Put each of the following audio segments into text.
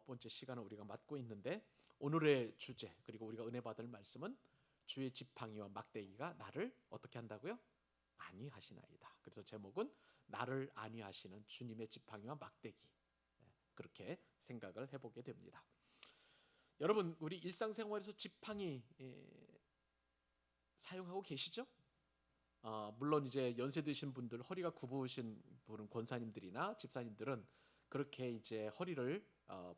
9번째 시간을 우리가 맡고 있는데, 오늘의 주제 그리고 우리가 은혜 받을 말씀은 주의 지팡이와 막대기가 나를 어떻게 한다고요? 안위하시나이다. 그래서 제목은 나를 안위하시는 주님의 지팡이와 막대기, 그렇게 생각을 해보게 됩니다. 여러분, 우리 일상생활에서 지팡이 사용하고 계시죠? 물론 이제 연세 드신 분들, 허리가 굽으신 분은 권사님들이나 집사님들은 그렇게 이제 허리를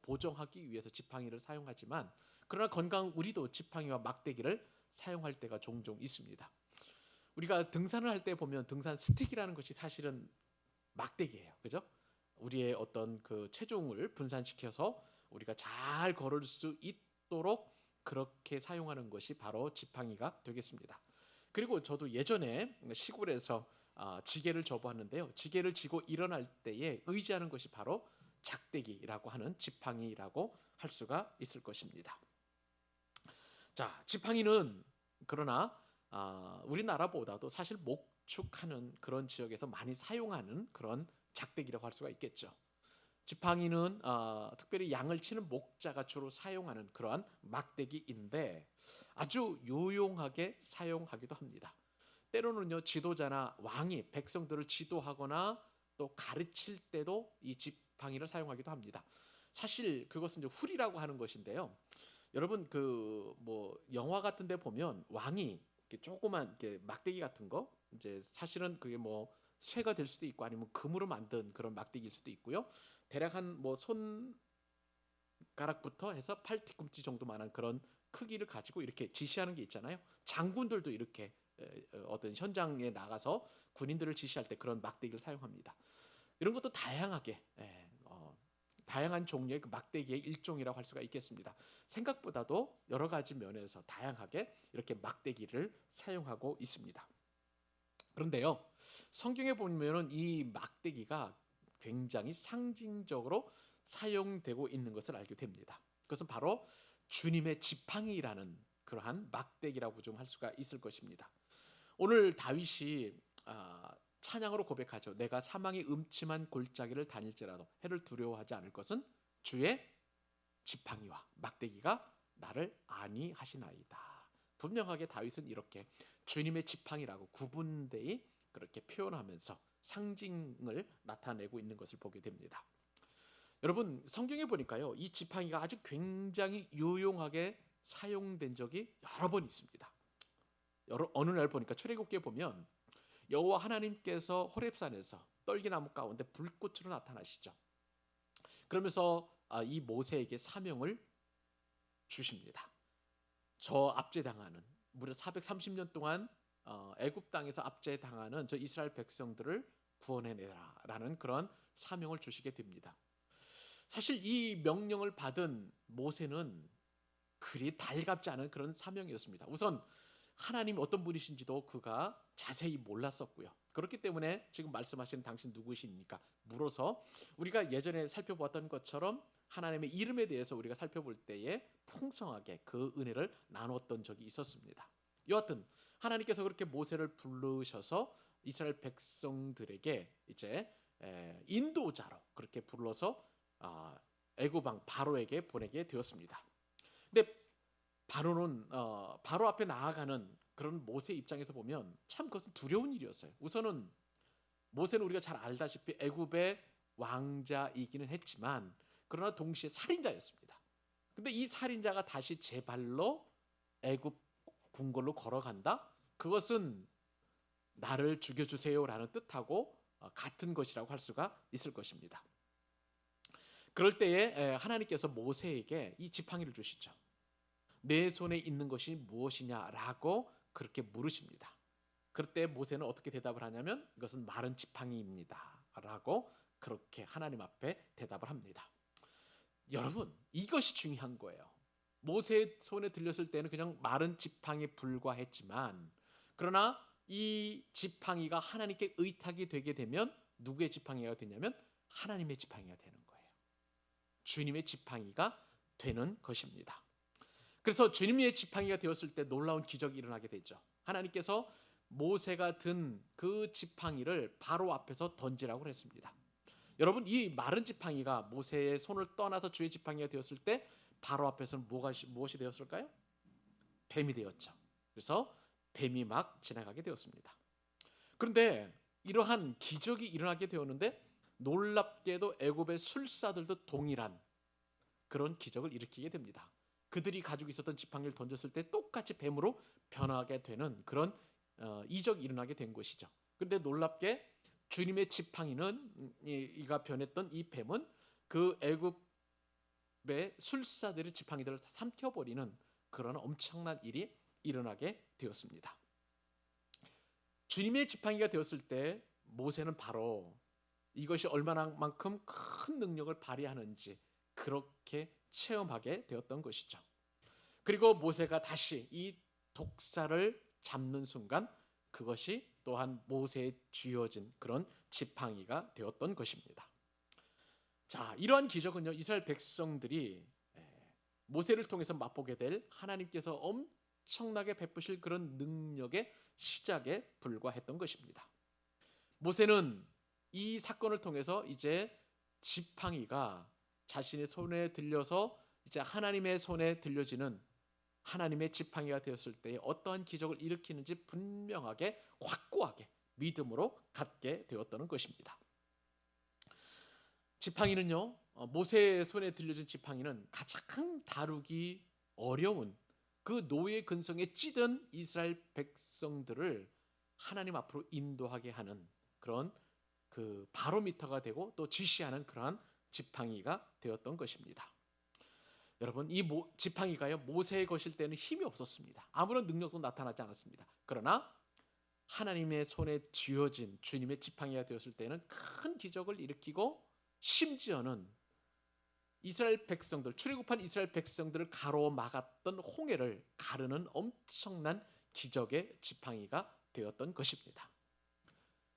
보정하기 위해서 지팡이를 사용하지만, 그러나 건강한 우리도 지팡이와 막대기를 사용할 때가 종종 있습니다. 우리가 등산을 할 때 보면 등산 스틱이라는 것이 사실은 막대기예요. 그죠? 우리의 어떤 그 체중을 분산시켜서 우리가 잘 걸을 수 있도록 그렇게 사용하는 것이 바로 지팡이가 되겠습니다. 그리고 저도 예전에 시골에서 지게를 져보았는데요, 지게를 지고 일어날 때에 의지하는 것이 바로 작대기라고 하는 지팡이라고 할 수가 있을 것입니다. 자, 지팡이는 그러나 우리나라보다도 사실 목축하는 그런 지역에서 많이 사용하는 그런 작대기라고 할 수가 있겠죠. 지팡이는 특별히 양을 치는 목자가 주로 사용하는 그러한 막대기인데, 아주 유용하게 사용하기도 합니다. 때로는요, 지도자나 왕이 백성들을 지도하거나 또 가르칠 때도 이 지팡이를 사용하기도 합니다. 사실 그것은 이제 훌이라고 하는 것인데요, 여러분 그 뭐 영화 같은 데 보면 왕이 이렇게 조그만 이렇게 막대기 같은 거, 이제 사실은 그게 뭐 쇠가 될 수도 있고 아니면 금으로 만든 그런 막대기일 수도 있고요, 대략 한 뭐 손가락부터 해서 팔 뒤꿈치 정도만한 그런 크기를 가지고 이렇게 지시하는 게 있잖아요. 장군들도 이렇게 어떤 현장에 나가서 군인들을 지시할 때 그런 막대기를 사용합니다. 이런 것도 다양하게 다양한 종류의 그 막대기의 일종이라고 할 수가 있겠습니다. 생각보다도 여러 가지 면에서 다양하게 이렇게 막대기를 사용하고 있습니다. 그런데요, 성경에 보면은 이 막대기가 굉장히 상징적으로 사용되고 있는 것을 알게 됩니다. 그것은 바로 주님의 지팡이라는 그러한 막대기라고 좀 할 수가 있을 것입니다. 오늘 다윗이 찬양으로 고백하죠. 내가 사망의 음침한 골짜기를 다닐지라도 해를 두려워하지 않을 것은 주의 지팡이와 막대기가 나를 안위하시나이다. 분명하게 다윗은 이렇게 주님의 지팡이라고 구분되이 그렇게 표현하면서 상징을 나타내고 있는 것을 보게 됩니다. 여러분, 성경에 보니까요, 이 지팡이가 아주 굉장히 유용하게 사용된 적이 여러 번 있습니다. 어느 날 보니까 출애굽기에 보면 여호와 하나님께서 호렙산에서 떨기나무 가운데 불꽃으로 나타나시죠. 그러면서 이 모세에게 사명을 주십니다. 저 압제당하는, 무려 430년 동안 애굽 땅에서 압제당하는 저 이스라엘 백성들을 구원해내라라는 그런 사명을 주시게 됩니다. 사실 이 명령을 받은 모세는 그리 달갑지 않은 그런 사명이었습니다. 우선 하나님 어떤 분이신지도 그가 자세히 몰랐었고요. 그렇기 때문에 지금 말씀하시는 당신 누구십니까? 물어서 우리가 예전에 살펴보았던 것처럼 하나님의 이름에 대해서 우리가 살펴볼 때에 풍성하게 그 은혜를 나눴던 적이 있었습니다. 여하튼 하나님께서 그렇게 모세를 부르셔서 이스라엘 백성들에게 이제 인도자로 그렇게 불러서 애굽 왕 바로에게 보내게 되었습니다. 근데 바로는 바로 앞에 나아가는 그런 모세 입장에서 보면 참 그것은 두려운 일이었어요. 우선은 모세는 우리가 잘 알다시피 애굽의 왕자이기는 했지만 그러나 동시에 살인자였습니다. 근데 이 살인자가 다시 제 발로 애굽 궁궐로 걸어간다? 그것은 나를 죽여주세요라는 뜻하고 같은 것이라고 할 수가 있을 것입니다. 그럴 때에 하나님께서 모세에게 이 지팡이를 주시죠. 내 손에 있는 것이 무엇이냐라고 그렇게 물으십니다. 그때 모세는 어떻게 대답을 하냐면 이것은 마른 지팡이입니다 라고 그렇게 하나님 앞에 대답을 합니다. 여러분, 이것이 중요한 거예요. 모세의 손에 들렸을 때는 그냥 마른 지팡이에 불과했지만, 그러나 이 지팡이가 하나님께 의탁이 되게 되면 누구의 지팡이가 되냐면 하나님의 지팡이가 되는 거예요. 주님의 지팡이가 되는 것입니다. 그래서 주님의 지팡이가 되었을 때 놀라운 기적이 일어나게 되죠. 하나님께서 모세가 든 그 지팡이를 바로 앞에서 던지라고 했습니다. 여러분, 이 마른 지팡이가 모세의 손을 떠나서 주의 지팡이가 되었을 때 바로 앞에서는 무엇이 되었을까요? 뱀이 되었죠. 그래서 뱀이 막 지나가게 되었습니다. 그런데 이러한 기적이 일어나게 되었는데 놀랍게도 애굽의 술사들도 동일한 그런 기적을 일으키게 됩니다. 그들이 가지고 있었던 지팡이를 던졌을 때 똑같이 뱀으로 변하게 되는 그런 이적이 일어나게 된 것이죠. 그런데 놀랍게 주님의 지팡이는 이가 변했던 이 뱀은 그 애굽의 술사들의 지팡이들을 삼켜버리는 그런 엄청난 일이 일어나게 되었습니다. 주님의 지팡이가 되었을 때 모세는 바로 이것이 얼마나만큼 큰 능력을 발휘하는지 그렇게 체험하게 되었던 것이죠. 그리고 모세가 다시 이 독사를 잡는 순간 그것이 또한 모세에 쥐어진 그런 지팡이가 되었던 것입니다. 자, 이러한 기적은요, 이스라엘 백성들이 모세를 통해서 맛보게 될 하나님께서 엄청나게 베푸실 그런 능력의 시작에 불과했던 것입니다. 모세는 이 사건을 통해서 이제 지팡이가 자신의 손에 들려서 이제 하나님의 손에 들려지는 하나님의 지팡이가 되었을 때 어떠한 기적을 일으키는지 분명하게 확고하게 믿음으로 갖게 되었다는 것입니다. 지팡이는요, 모세의 손에 들려진 지팡이는 가장 다루기 어려운 그 노예 근성에 찌든 이스라엘 백성들을 하나님 앞으로 인도하게 하는 그런 그 바로미터가 되고 또 지시하는 그러한 지팡이가 되었던 것입니다. 여러분, 이 지팡이가요, 모세의 것일 때는 힘이 없었습니다. 아무런 능력도 나타나지 않았습니다. 그러나 하나님의 손에 쥐어진 주님의 지팡이가 되었을 때는 큰 기적을 일으키고 심지어는 이스라엘 백성들, 출애굽한 이스라엘 백성들을 가로막았던 홍해를 가르는 엄청난 기적의 지팡이가 되었던 것입니다.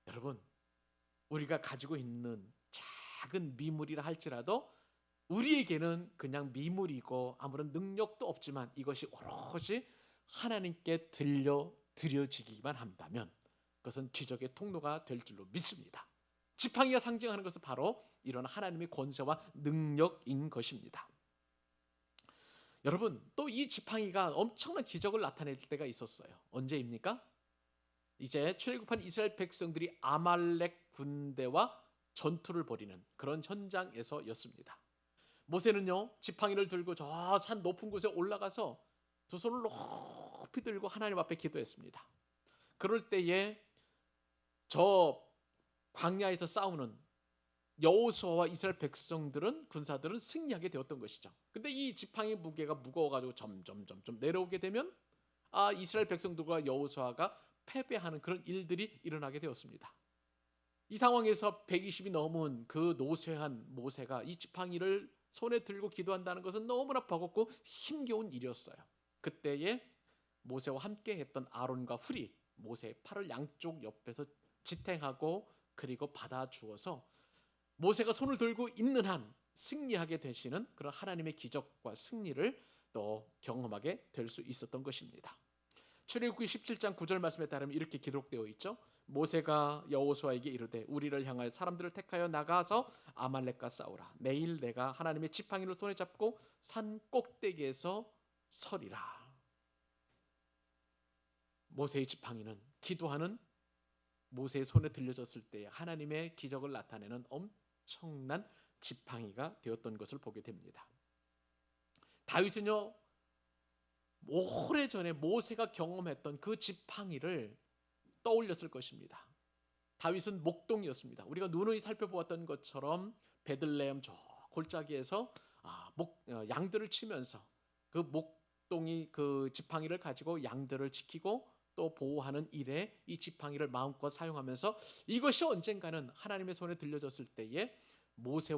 여러분, 우리가 가지고 있는 작은 미물이라 할지라도 우리에게는 그냥 미물이고 아무런 능력도 없지만 이것이 오롯이 하나님께 드려지기만 한다면 그것은 기적의 통로가 될 줄로 믿습니다. 지팡이가 상징하는 것은 바로 이런 하나님의 권세와 능력인 것입니다. 여러분, 또 이 지팡이가 엄청난 기적을 나타낼 때가 있었어요. 언제입니까? 이제 출애굽한 이스라엘 백성들이 아말렉 군대와 전투를 벌이는 그런 현장에서였습니다. 모세는요, 지팡이를 들고 저 산 높은 곳에 올라가서 두 손을 높이 들고 하나님 앞에 기도했습니다. 그럴 때에 저 광야에서 싸우는 여호수아와 이스라엘 백성들은, 군사들은 승리하게 되었던 것이죠. 근데 이 지팡이 무게가 무거워가지고 점점 내려오게 되면 이스라엘 백성들과 여호수아가 패배하는 그런 일들이 일어나게 되었습니다. 이 상황에서 120이 넘은 그 노쇠한 모세가 이 지팡이를 손에 들고 기도한다는 것은 너무나 버겁고 힘겨운 일이었어요. 그때에 모세와 함께 했던 아론과 훌이 모세의 팔을 양쪽 옆에서 지탱하고 그리고 받아주어서 모세가 손을 들고 있는 한 승리하게 되시는 그런 하나님의 기적과 승리를 또 경험하게 될 수 있었던 것입니다. 출애굽기 17장 9절 말씀에 따르면 이렇게 기록되어 있죠. 모세가 여호수아에게 이르되 우리를 향하여 사람들을 택하여 나가서 아말렉과 싸우라. 내일 내가 하나님의 지팡이를 손에 잡고 산 꼭대기에서 서리라. 모세의 지팡이는 기도하는 모세의 손에 들려졌을 때 하나님의 기적을 나타내는 엄청난 지팡이가 되었던 것을 보게 됩니다. 다윗은요, 오래전에 모세가 경험했던 그 지팡이를 떠올렸을 것입니다. 다윗은 목동이었습니다. 우리가 누누이 살펴보았던 것처럼 베들레헴 저 골짜기에서 양들을 치면서 그 목동이 그 지팡이를 가지고 양들을 지키고 또 보호하는 일에 이 지팡이를 마음껏 사용하면서 이것이 언젠가는 하나님의 손에 들려졌을 때에 모세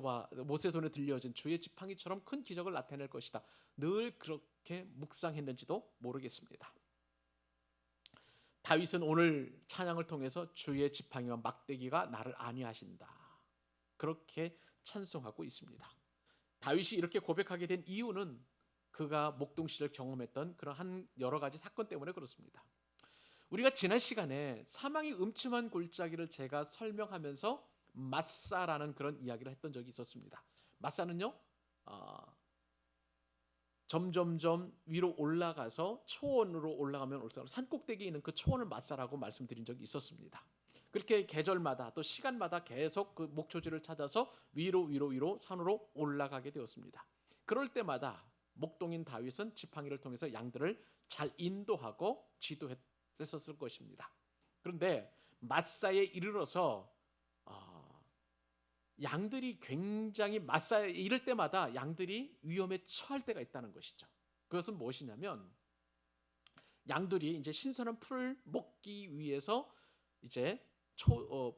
손에 들려진 주의 지팡이처럼 큰 기적을 나타낼 것이다. 늘 그렇게 묵상했는지도 모르겠습니다. 다윗은 오늘 찬양을 통해서 주의 지팡이와 막대기가 나를 안위하신다, 그렇게 찬송하고 있습니다. 다윗이 이렇게 고백하게 된 이유는 그가 목동 시절 경험했던 그러한 여러 가지 사건 때문에 그렇습니다. 우리가 지난 시간에 사망의 음침한 골짜기를 제가 설명하면서 마사라는 그런 이야기를 했던 적이 있었습니다. 마사는요, 점점점 위로 올라가서 초원으로 올라가면 올라가면 산꼭대기에 있는 그 초원을 마사라고 말씀드린 적이 있었습니다. 그렇게 계절마다 또 시간마다 계속 그 목초지를 찾아서 위로 산으로 올라가게 되었습니다. 그럴 때마다 목동인 다윗은 지팡이를 통해서 양들을 잘 인도하고 지도했었을 것입니다. 그런데 마사에 이르러서 양들이 굉장히 마사에 이를 때마다 양들이 위험에 처할 때가 있다는 것이죠. 그것은 무엇이냐면 양들이 이제 신선한 풀을 먹기 위해서 이제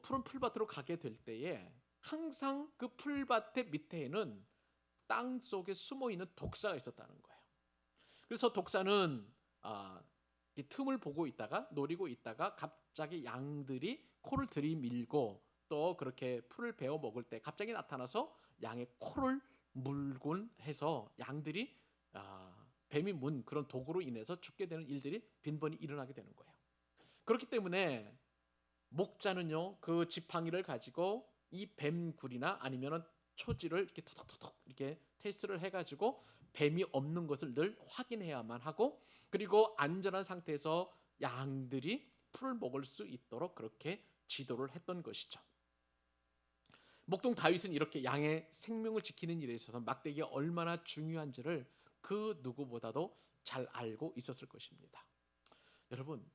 푸른 풀밭으로 가게 될 때에 항상 그 풀밭의 밑에는 땅 속에 숨어 있는 독사가 있었다는 거예요. 그래서 독사는 이 틈을 보고 있다가 노리고 있다가 갑자기 양들이 코를 들이밀고 또 그렇게 풀을 베어 먹을 때 갑자기 나타나서 양의 코를 물곤 해서 양들이 뱀이 문 그런 독으로 인해서 죽게 되는 일들이 빈번히 일어나게 되는 거예요. 그렇기 때문에 목자는요, 그 지팡이를 가지고 이 뱀굴이나 아니면은 초지를 이렇게 톡톡톡 이렇게 테스트를 해가지고 뱀이 없는 것을 늘 확인해야만 하고, 그리고 안전한 상태에서 양들이 풀을 먹을 수 있도록 그렇게 지도를 했던 것이죠. 목동 다윗은 이렇게 양의 생명을 지키는 일에 있어서 막대기가 얼마나 중요한지를 그 누구보다도 잘 알고 있었을 것입니다. 여러분,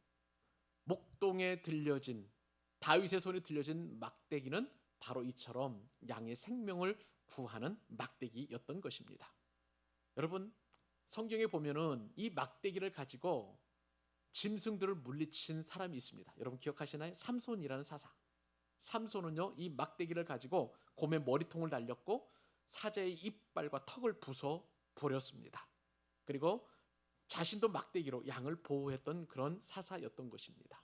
목동에 들려진 다윗의 손에 들려진 막대기는 바로 이처럼 양의 생명을 구하는 막대기였던 것입니다. 여러분, 성경에 보면은 이 막대기를 가지고 짐승들을 물리친 사람이 있습니다. 여러분 기억하시나요? 삼손이라는 사사. 삼손은요, 이 막대기를 가지고 곰의 머리통을 날렸고 사자의 이빨과 턱을 부숴 버렸습니다. 그리고 자신도 막대기로 양을 보호했던 그런 사사였던 것입니다.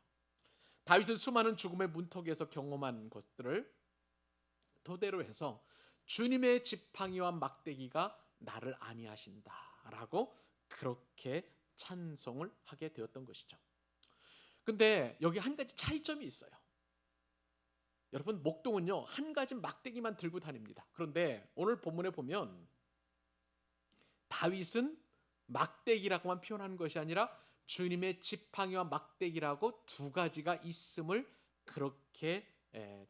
다윗은 수많은 죽음의 문턱에서 경험한 것들을 토대로 해서 주님의 지팡이와 막대기가 나를 안위하신다라고 그렇게 찬송을 하게 되었던 것이죠. 근데 여기 한 가지 차이점이 있어요. 여러분, 목동은요, 한 가지 막대기만 들고 다닙니다. 그런데 오늘 본문에 보면 다윗은 막대기라고만 표현하는 것이 아니라 주님의 지팡이와 막대기라고 두 가지가 있음을 그렇게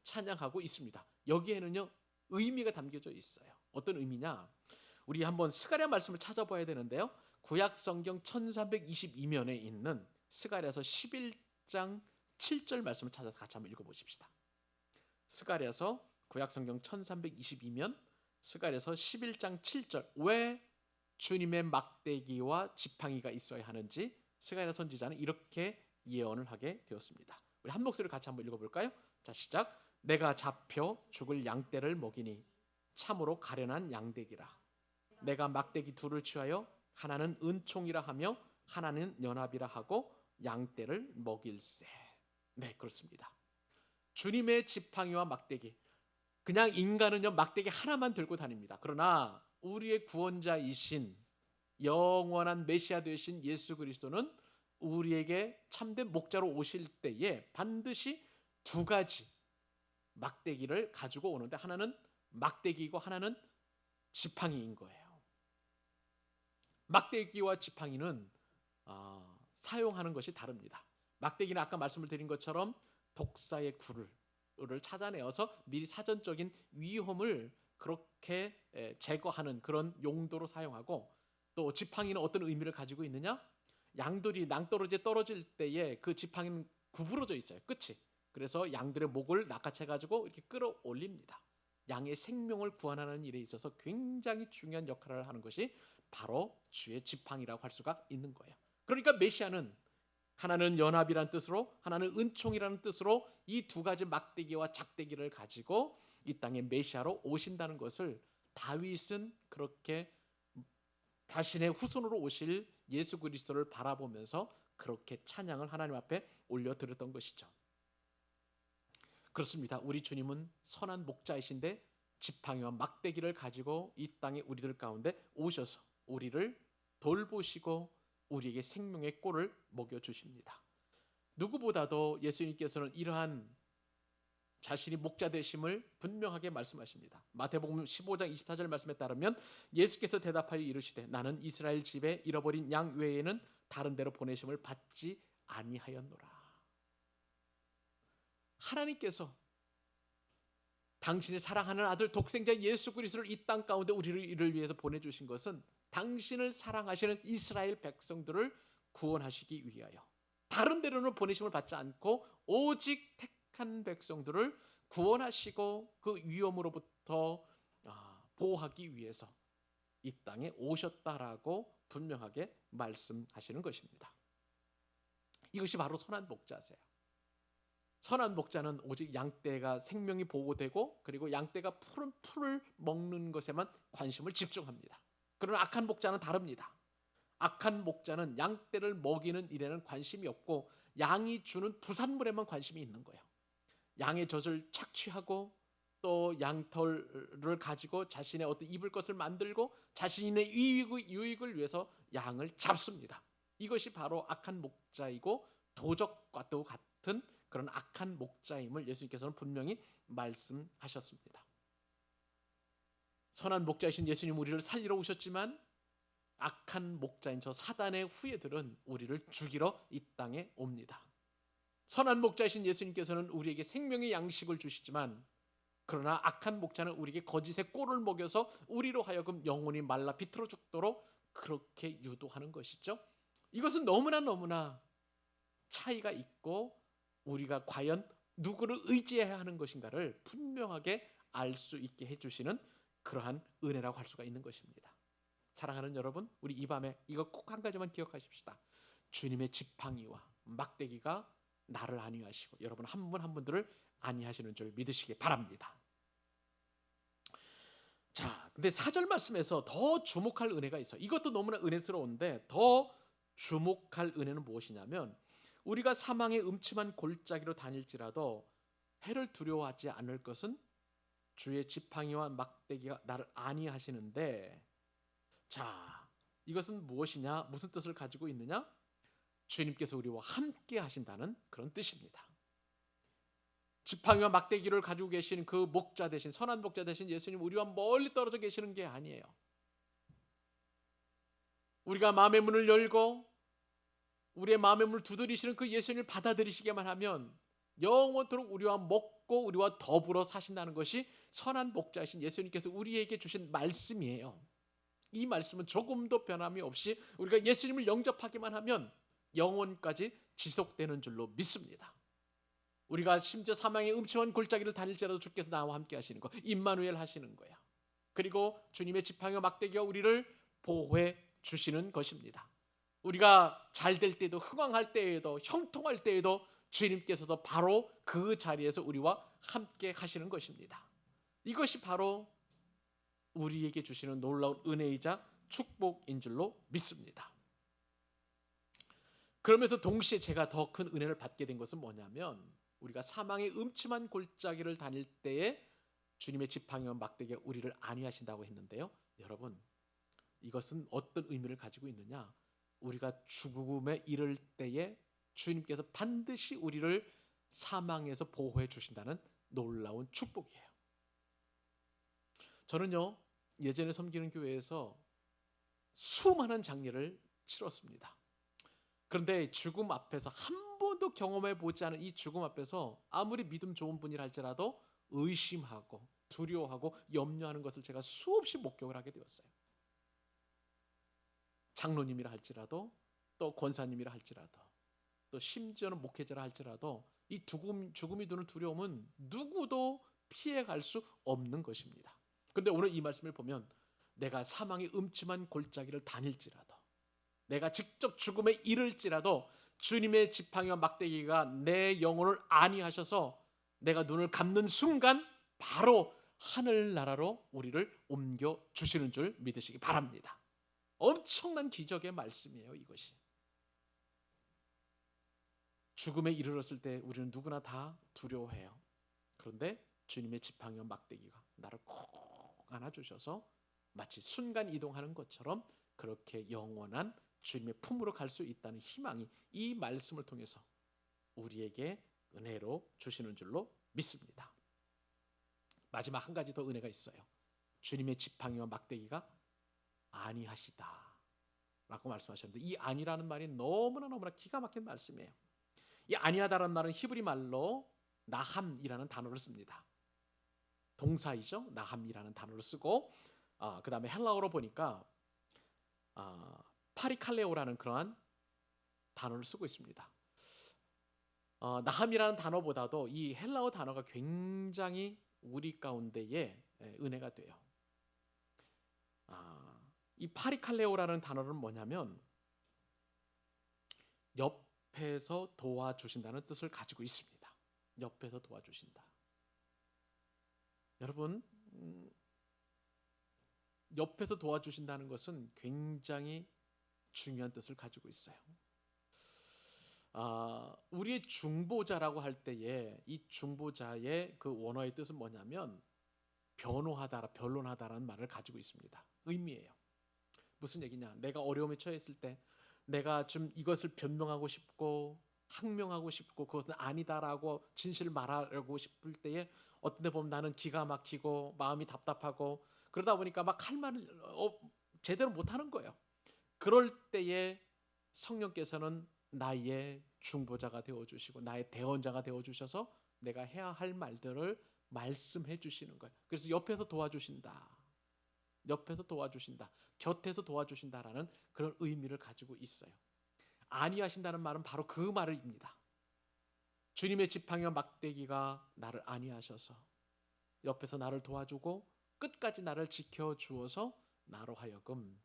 찬양하고 있습니다. 여기에는요, 의미가 담겨져 있어요. 어떤 의미냐? 우리 한번 스가랴 말씀을 찾아봐야 되는데요. 구약 성경 1322면에 있는 스가랴서 11장 7절 말씀을 찾아서 같이 한번 읽어보십시다. 스가랴서 구약 성경 1322면 스가랴서 11장 7절, 왜 주님의 막대기와 지팡이가 있어야 하는지 스가랴 선지자는 이렇게 예언을 하게 되었습니다. 우리 한 목소리로 같이 한번 읽어볼까요? 자, 시작. 내가 잡혀 죽을 양떼를 먹이니 참으로 가련한 양떼기라. 내가 막대기 둘을 취하여 하나는 은총이라 하며 하나는 연합이라 하고 양떼를 먹일세. 네, 그렇습니다. 주님의 지팡이와 막대기. 그냥 인간은요, 막대기 하나만 들고 다닙니다. 그러나 우리의 구원자이신 영원한 메시아 되신 예수 그리스도는 우리에게 참된 목자로 오실 때에 반드시 두 가지 막대기를 가지고 오는데, 하나는 막대기이고 하나는 지팡이인 거예요. 막대기와 지팡이는 사용하는 것이 다릅니다. 막대기는 아까 말씀을 드린 것처럼 독사의 굴을 찾아내어서 미리 사전적인 위험을 그렇게 제거하는 그런 용도로 사용하고, 또 지팡이는 어떤 의미를 가지고 있느냐? 양들이 낭떠러지에 떨어질 때에 그 지팡이는 구부러져 있어요, 끝이. 그래서 양들의 목을 낚아채 가지고 이렇게 끌어올립니다. 양의 생명을 구원하는 일에 있어서 굉장히 중요한 역할을 하는 것이 바로 주의 지팡이라고 할 수가 있는 거예요. 그러니까 메시아는 하나는 연합이라는 뜻으로, 하나는 은총이라는 뜻으로 이 두 가지 막대기와 작대기를 가지고 이 땅에 메시아로 오신다는 것을 다윗은 그렇게 자신의 후손으로 오실 예수 그리스도를 바라보면서 그렇게 찬양을 하나님 앞에 올려드렸던 것이죠. 그렇습니다. 우리 주님은 선한 목자이신데 지팡이와 막대기를 가지고 이 땅에 우리들 가운데 오셔서 우리를 돌보시고 우리에게 생명의 꼴을 먹여주십니다. 누구보다도 예수님께서는 이러한 자신이 목자 되심을 분명하게 말씀하십니다. 마태복음 15장 24절 말씀에 따르면 예수께서 대답하여 이르시되 나는 이스라엘 집에 잃어버린 양 외에는 다른 데로 보내심을 받지 아니하였노라. 하나님께서 당신이 사랑하는 아들 독생자 예수 그리스도를 이 땅 가운데 우리를 위해서 보내주신 것은 당신을 사랑하시는 이스라엘 백성들을 구원하시기 위하여, 다른 데로는 보내심을 받지 않고 오직 택한 백성들을 구원하시고 그 위험으로부터 보호하기 위해서 이 땅에 오셨다라고 분명하게 말씀하시는 것입니다. 이것이 바로 선한 목자세요. 선한 목자는 오직 양떼가 생명이 보호되고 그리고 양떼가 푸른 풀을 먹는 것에만 관심을 집중합니다. 그러나 악한 목자는 다릅니다. 악한 목자는 양떼를 먹이는 일에는 관심이 없고 양이 주는 부산물에만 관심이 있는 거예요. 양의 젖을 착취하고 또 양털을 가지고 자신의 어떤 입을 것을 만들고 자신의 유익을 위해서 양을 잡습니다. 이것이 바로 악한 목자이고 도적과도 같은 그런 악한 목자임을 예수님께서는 분명히 말씀하셨습니다. 선한 목자이신 예수님 우리를 살리러 오셨지만 악한 목자인 저 사단의 후예들은 우리를 죽이러 이 땅에 옵니다. 선한 목자이신 예수님께서는 우리에게 생명의 양식을 주시지만 그러나 악한 목자는 우리에게 거짓의 꼴을 먹여서 우리로 하여금 영혼이 말라 비틀어 죽도록 그렇게 유도하는 것이죠. 이것은 너무나 차이가 있고 우리가 과연 누구를 의지해야 하는 것인가를 분명하게 알 수 있게 해주시는 그러한 은혜라고 할 수가 있는 것입니다. 사랑하는 여러분, 우리 이 밤에 이거 꼭 한 가지만 기억하십시다. 주님의 지팡이와 막대기가 나를 안위하시고 여러분 한 분 한 분들을 안위하시는 줄 믿으시기 바랍니다. 자, 근데 4절 말씀에서 더 주목할 은혜가 있어요. 이것도 너무나 은혜스러운데 더 주목할 은혜는 무엇이냐면 우리가 사망의 음침한 골짜기로 다닐지라도 해를 두려워하지 않을 것은 주의 지팡이와 막대기가 나를 안위하시는데, 자, 이것은 무엇이냐? 무슨 뜻을 가지고 있느냐? 주님께서 우리와 함께 하신다는 그런 뜻입니다. 지팡이와 막대기를 가지고 계신 그 목자 되신 선한 목자 되신 예수님 우리와 멀리 떨어져 계시는 게 아니에요. 우리가 마음의 문을 열고 우리의 마음의 문을 두드리시는 그 예수님을 받아들이시기만 하면 영원토록 우리와 먹고 우리와 더불어 사신다는 것이 선한 목자이신 예수님께서 우리에게 주신 말씀이에요. 이 말씀은 조금도 변함이 없이 우리가 예수님을 영접하기만 하면 영원까지 지속되는 줄로 믿습니다. 우리가 심지어 사망의 음침한 골짜기를 다닐지라도 주께서 나와 함께 하시는 거, 임마누엘 하시는 거야. 그리고 주님의 지팡이와 막대기가 우리를 보호해 주시는 것입니다. 우리가 잘 될 때도, 흥왕할 때에도, 형통할 때에도 주님께서도 바로 그 자리에서 우리와 함께 하시는 것입니다. 이것이 바로 우리에게 주시는 놀라운 은혜이자 축복인 줄로 믿습니다. 그러면서 동시에 제가 더 큰 은혜를 받게 된 것은 뭐냐면 우리가 사망의 음침한 골짜기를 다닐 때에 주님의 지팡이와 막대기가 우리를 안위하신다고 했는데요. 여러분, 이것은 어떤 의미를 가지고 있느냐? 우리가 죽음에 이를 때에 주님께서 반드시 우리를 사망에서 보호해 주신다는 놀라운 축복이에요. 저는요, 예전에 섬기는 교회에서 수많은 장례를 치렀습니다. 그런데 죽음 앞에서 한 번도 경험해 보지 않은 이 죽음 앞에서 아무리 믿음 좋은 분이라 할지라도 의심하고 두려워하고 염려하는 것을 제가 수없이 목격을 하게 되었어요. 장로님이라 할지라도 또 권사님이라 할지라도 또 심지어는 목회자라 할지라도 이 죽음이 드는 두려움은 누구도 피해갈 수 없는 것입니다. 그런데 오늘 이 말씀을 보면 내가 사망의 음침한 골짜기를 다닐지라도 내가 직접 죽음에 이를지라도 주님의 지팡이와 막대기가 내 영혼을 안위하셔서 내가 눈을 감는 순간 바로 하늘나라로 우리를 옮겨주시는 줄 믿으시기 바랍니다. 엄청난 기적의 말씀이에요. 이것이 죽음에 이르렀을 때 우리는 누구나 다 두려워해요. 그런데 주님의 지팡이와 막대기가 나를 꼭 안아주셔서 마치 순간 이동하는 것처럼 그렇게 영원한 주님의 품으로 갈 수 있다는 희망이 이 말씀을 통해서 우리에게 은혜로 주시는 줄로 믿습니다. 마지막 한 가지 더 은혜가 있어요. 주님의 지팡이와 막대기가 안위하시다 라고 말씀하셨는데, 이 안위라는 말이 너무나 기가 막힌 말씀이에요. 이 안위하다라는 말은 히브리 말로 나함이라는 단어를 씁니다. 동사이죠. 나함이라는 단어를 쓰고, 그 다음에 헬라어로 보니까 파리칼레오라는 그러한 단어를 쓰고 있습니다. 나함이라는 단어보다도 이 헬라어 단어가 굉장히 우리 가운데에 은혜가 돼요. 이 파리칼레오라는 단어는 뭐냐면 옆에서 도와주신다는 뜻을 가지고 있습니다. 옆에서 도와주신다. 여러분, 옆에서 도와주신다는 것은 굉장히 중요한 뜻을 가지고 있어요. 우리의 중보자라고 할 때에 이 중보자의 그 원어의 뜻은 뭐냐면 변론하다라는 말을 가지고 있습니다. 의미예요. 무슨 얘기냐? 내가 어려움에 처했을 때 내가 좀 이것을 변명하고 싶고 항명하고 싶고 그것은 아니다라고 진실을 말하려고 싶을 때에 어떤 데 보면 나는 기가 막히고 마음이 답답하고 그러다 보니까 막 할 말을 제대로 못하는 거예요. 그럴 때에 성령께서는 나의 중보자가 되어주시고 나의 대언자가 되어주셔서 내가 해야 할 말들을 말씀해 주시는 거예요. 그래서 옆에서 도와주신다. 옆에서 도와주신다. 곁에서 도와주신다라는 그런 의미를 가지고 있어요. 안위하신다는 말은 바로 그 말입니다. 주님의 지팡이와 막대기가 나를 안위하셔서 옆에서 나를 도와주고 끝까지 나를 지켜주어서 나로 하여금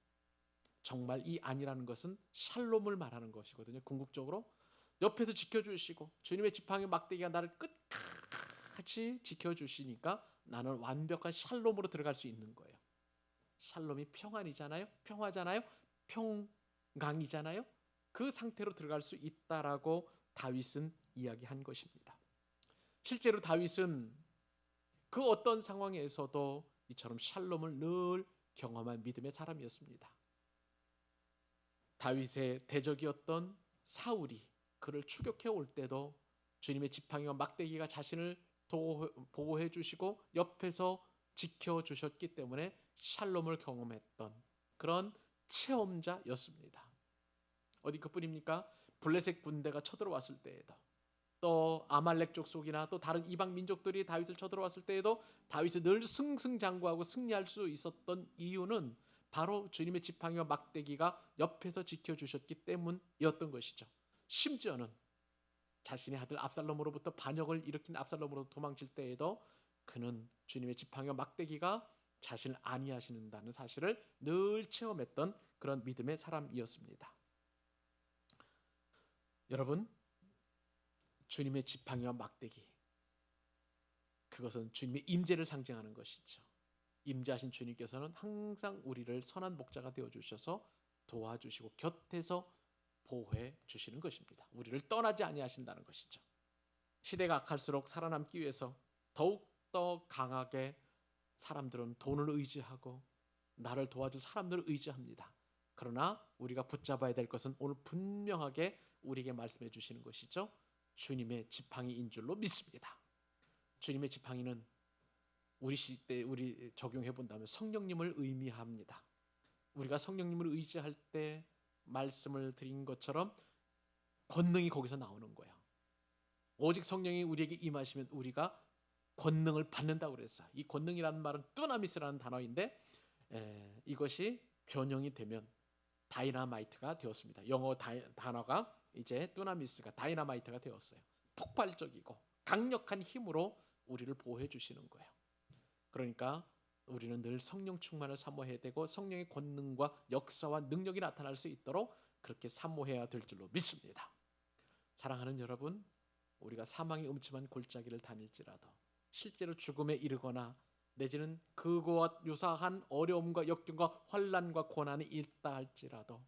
정말 이 안이라는 것은 샬롬을 말하는 것이거든요. 궁극적으로 옆에서 지켜주시고 주님의 지팡이 막대기가 나를 끝까지 지켜주시니까 나는 완벽한 샬롬으로 들어갈 수 있는 거예요. 샬롬이 평안이잖아요. 평화잖아요. 평강이잖아요. 그 상태로 들어갈 수 있다라고 다윗은 이야기한 것입니다. 실제로 다윗은 그 어떤 상황에서도 이처럼 샬롬을 늘 경험한 믿음의 사람이었습니다. 다윗의 대적이었던 사울이 그를 추격해 올 때도 주님의 지팡이와 막대기가 자신을 보호해 주시고 옆에서 지켜주셨기 때문에 샬롬을 경험했던 그런 체험자였습니다. 어디 그뿐입니까? 블레셋 군대가 쳐들어왔을 때에도 또 아말렉 족속이나 또 다른 이방 민족들이 다윗을 쳐들어왔을 때에도 다윗이 늘 승승장구하고 승리할 수 있었던 이유는 바로 주님의 지팡이와 막대기가 옆에서 지켜주셨기 때문이었던 것이죠. 심지어는 자신의 아들 압살롬으로부터 반역을 일으킨 압살롬으로 도망칠 때에도 그는 주님의 지팡이와 막대기가 자신을 안위하신다는 사실을 늘 체험했던 그런 믿음의 사람이었습니다. 여러분, 주님의 지팡이와 막대기, 그것은 주님의 임재를 상징하는 것이죠. 임재하신 주님께서는 항상 우리를 선한 목자가 되어주셔서 도와주시고 곁에서 보호해 주시는 것입니다. 우리를 떠나지 아니하신다는 것이죠. 시대가 악할수록 살아남기 위해서 더욱더 강하게 사람들은 돈을 의지하고 나를 도와줄 사람들을 의지합니다. 그러나 우리가 붙잡아야 될 것은 오늘 분명하게 우리에게 말씀해 주시는 것이죠. 주님의 지팡이인 줄로 믿습니다. 주님의 지팡이는 우리 시대에 우리 적용해 본다면 성령님을 의미합니다. 우리가 성령님을 의지할 때 말씀을 드린 것처럼 권능이 거기서 나오는 거예요. 오직 성령이 우리에게 임하시면 우리가 권능을 받는다고 그랬어요. 이 권능이라는 말은 뚜나미스라는 단어인데 이것이 변형이 되면 다이나마이트가 되었습니다. 영어 단어가 이제 뚜나미스가 다이나마이트가 되었어요. 폭발적이고 강력한 힘으로 우리를 보호해 주시는 거예요. 그러니까 우리는 늘 성령 충만을 사모해야 되고 성령의 권능과 역사와 능력이 나타날 수 있도록 그렇게 사모해야 될 줄로 믿습니다. 사랑하는 여러분, 우리가 사망의 음침한 골짜기를 다닐지라도 실제로 죽음에 이르거나 내지는 그거와 유사한 어려움과 역경과 환난과 고난이 있다 할지라도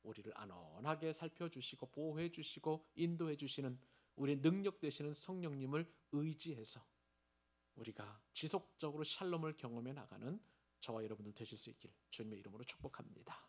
우리를 안온하게 살펴주시고 보호해 주시고 인도해 주시는 우리의 능력 되시는 성령님을 의지해서 우리가 지속적으로 샬롬을 경험해 나가는 저와 여러분들 되실 수 있길 주님의 이름으로 축복합니다.